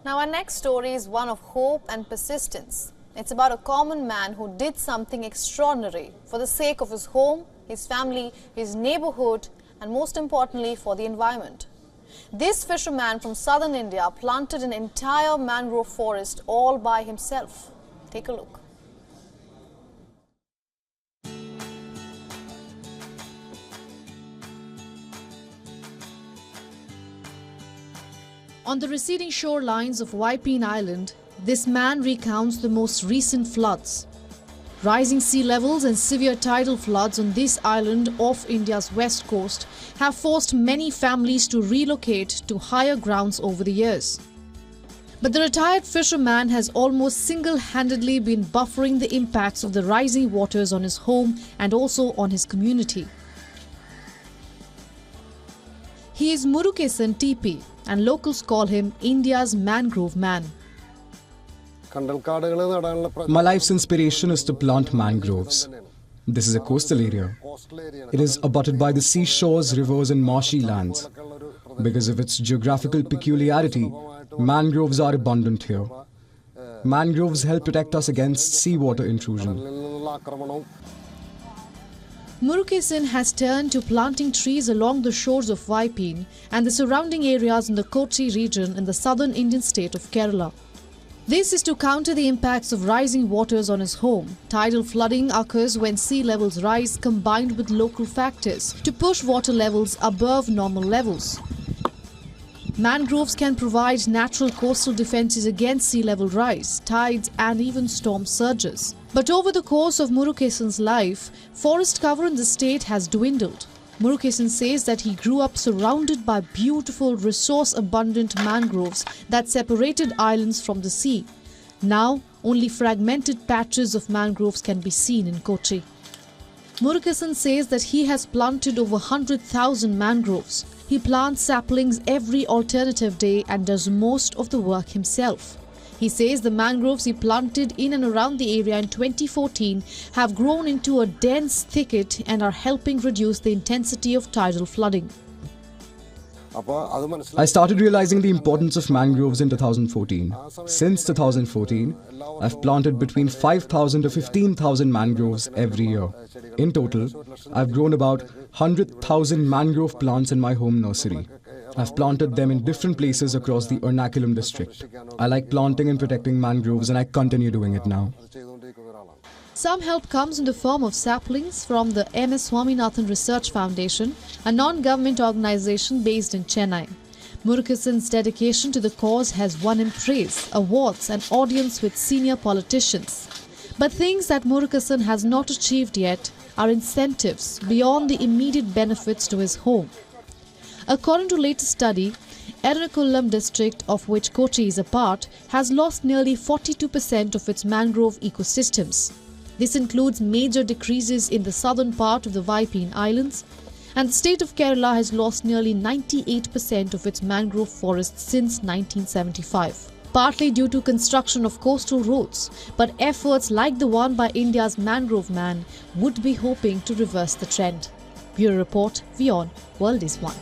Now our next story is one of hope and persistence. It's about a common man who did something extraordinary for the sake of his home, his family, his neighborhood, and most importantly for the environment. This fisherman from southern India planted an entire mangrove forest all by himself. Take a look. On the receding shorelines of Vypin Island, this man recounts the most recent floods. Rising sea levels and severe tidal floods on this island off India's west coast have forced many families to relocate to higher grounds over the years. But the retired fisherman has almost single-handedly been buffering the impacts of the rising waters on his home and also on his community. He is Murugesan TP, and locals call him India's mangrove man. My life's inspiration is to plant mangroves. This is a coastal area. It is abutted by the seashores, rivers and marshy lands. Because of its geographical peculiarity, mangroves are abundant here. Mangroves help protect us against seawater intrusion. Murugesan has turned to planting trees along the shores of Vypin and the surrounding areas in the Kochi region in the southern Indian state of Kerala. This is to counter the impacts of rising waters on his home. Tidal flooding occurs when sea levels rise combined with local factors to push water levels above normal levels. Mangroves can provide natural coastal defences against sea level rise, tides and even storm surges. But over the course of Murugesan's life, forest cover in the state has dwindled. Murugesan says that he grew up surrounded by beautiful, resource-abundant mangroves that separated islands from the sea. Now, only fragmented patches of mangroves can be seen in Kochi. Murugesan says that he has planted over 100,000 mangroves. He plants saplings every alternative day and does most of the work himself. He says the mangroves he planted in and around the area in 2014 have grown into a dense thicket and are helping reduce the intensity of tidal flooding. I started realizing the importance of mangroves in 2014. Since 2014, I've planted between 5,000 to 15,000 mangroves every year. In total, I've grown about 100,000 mangrove plants in my home nursery. I've planted them in different places across the Ernakulam district. I like planting and protecting mangroves and I continue doing it now. Some help comes in the form of saplings from the M.S. Swaminathan Research Foundation, a non-government organization based in Chennai. Murugesan's dedication to the cause has won him praise, awards and audience with senior politicians. But things that Murugesan has not achieved yet are incentives beyond the immediate benefits to his home. According to latest study, Ernakulam district, of which Kochi is a part, has lost nearly 42% of its mangrove ecosystems. This includes major decreases in the southern part of the Vypin Islands, and the state of Kerala has lost nearly 98% of its mangrove forests since 1975. Partly due to construction of coastal roads, but efforts like the one by India's mangrove man would be hoping to reverse the trend. Bureau Report, WION World is One.